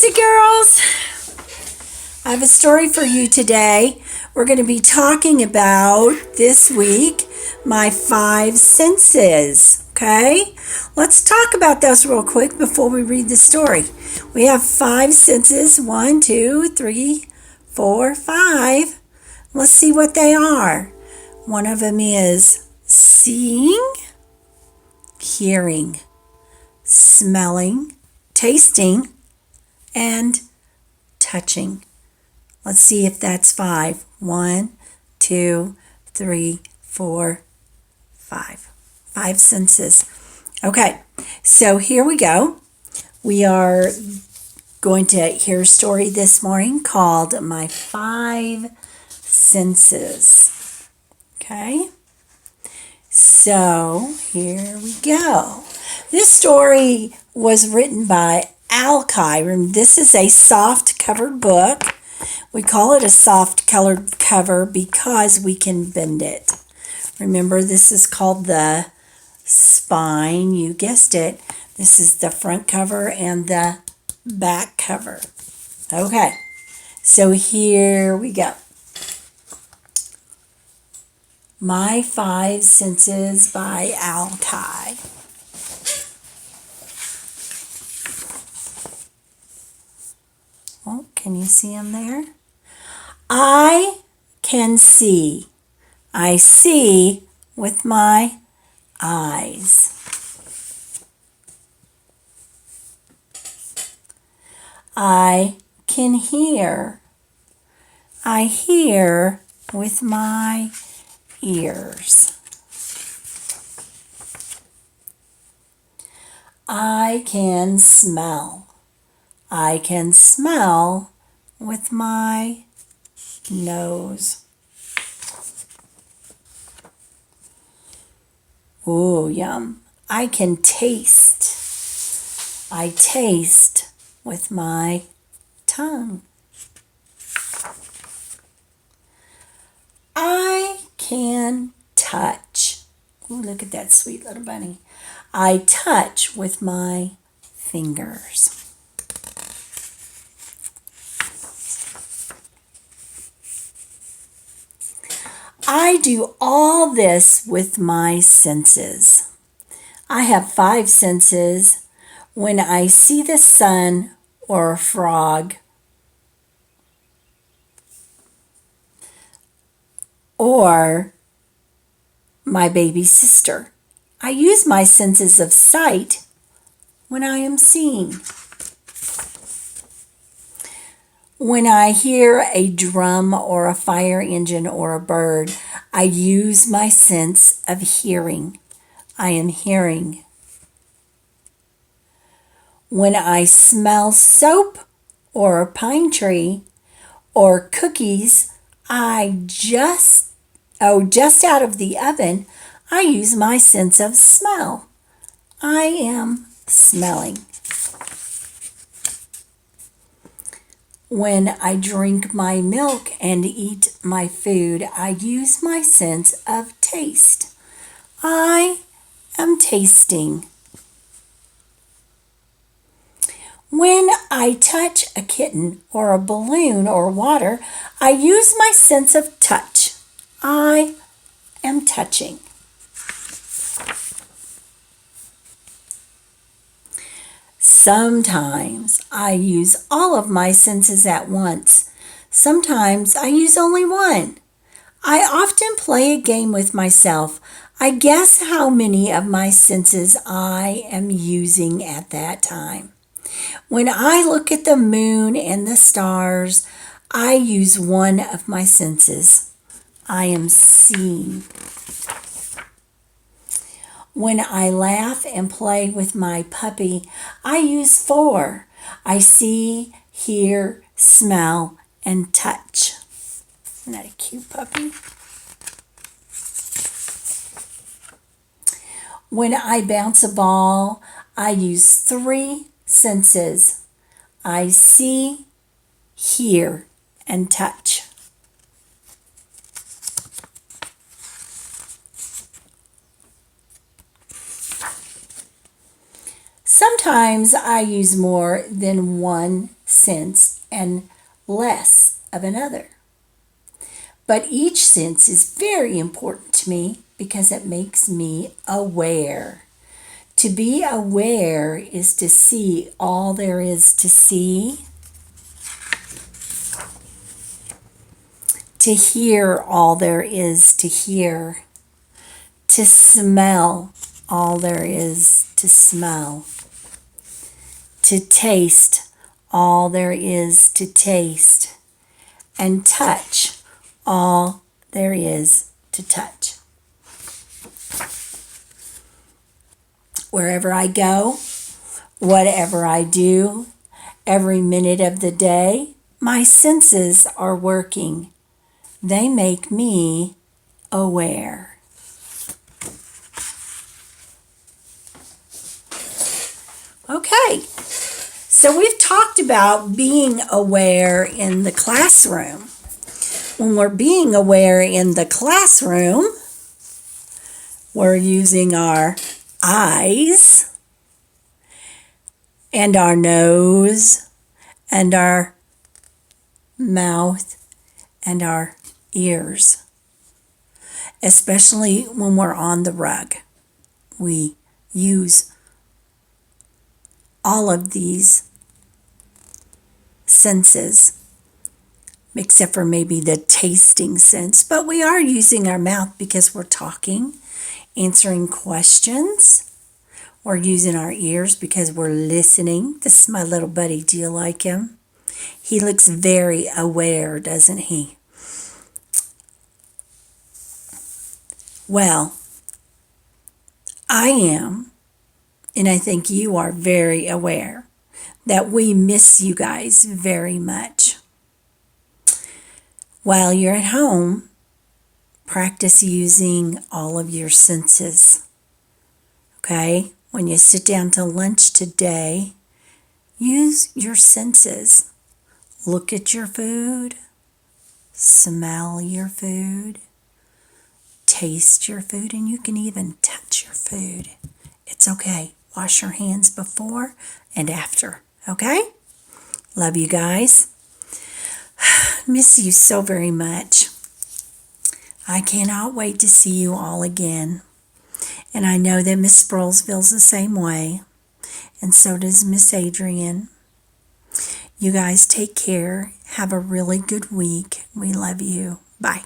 Busy Girls! I have a story for you today. We're going to be talking about this week my five senses. Okay? Let's talk about those real quick before we read the story. We have five senses. 1, 2, 3, 4, 5. Let's see what they are. One of them is seeing, hearing, smelling, tasting, and touching. Let's see if that's 5. 1, 2, 3, 4, 5. 5 senses. Okay, so here we go. We are going to hear a story this morning called My 5 Senses. Okay, so here we go. This story was written by Al Kyron. This is a soft covered book. We call it a soft colored cover because we can bend it. Remember, this is called the spine. You guessed it. This is the front cover and the back cover. Okay, so here we go. My 5 Senses by Al Kai. Oh, can you see him there? I can see. I see with my eyes. I can hear. I hear with my ears. I can smell. I can smell with my nose. Ooh, yum. I can taste. I taste with my tongue. I can touch. Ooh, look at that sweet little bunny. I touch with my fingers. I do all this with my senses. I have 5 senses. When I see the sun or a frog, or my baby sister, I use my senses of sight when I am seeing. When I hear a drum or a fire engine or a bird, I use my sense of hearing. I am hearing. When I smell soap or a pine tree or cookies, just out of the oven, I use my sense of smell. I am smelling. When I drink my milk and eat my food, I use my sense of taste. I am tasting. When I touch a kitten or a balloon or water, I use my sense of touch. I am touching. Sometimes I use all of my senses at once. Sometimes I use only one. I often play a game with myself. I guess how many of my senses I am using at that time. When I look at the moon and the stars, I use one of my senses. I am seeing. When I laugh and play with my puppy, I use 4. I see, hear, smell, and touch. Isn't that a cute puppy? When I bounce a ball, I use 3 senses. I see, hear, and touch. Sometimes I use more than one sense and less of another. But each sense is very important to me because it makes me aware. To be aware is to see all there is to see, to hear all there is to hear, to smell all there is to smell, to taste all there is to taste, and touch all there is to touch. Wherever I go, whatever I do, every minute of the day, my senses are working. They make me aware. Okay, so we've talked about being aware in the classroom. When we're being aware in the classroom, we're using our eyes and our nose and our mouth and our ears, especially when we're on the rug. We use all of these senses, except for maybe the tasting sense, but we are using our mouth because we're talking, answering questions. We're using our ears because we're listening. This is my little buddy. Do you like him? He looks very aware, doesn't he? Well, I am, and I think you are very aware that we miss you guys very much. While you're at home, practice using all of your senses. Okay? When you sit down to lunch today, use your senses. Look at your food, smell your food, taste your food, and you can even touch your food. It's okay. Wash your hands before and after. Okay? Love you guys. Miss you so very much. I cannot wait to see you all again. And I know that Miss Sproles feels the same way. And so does Miss Adrian. You guys take care. Have a really good week. We love you. Bye.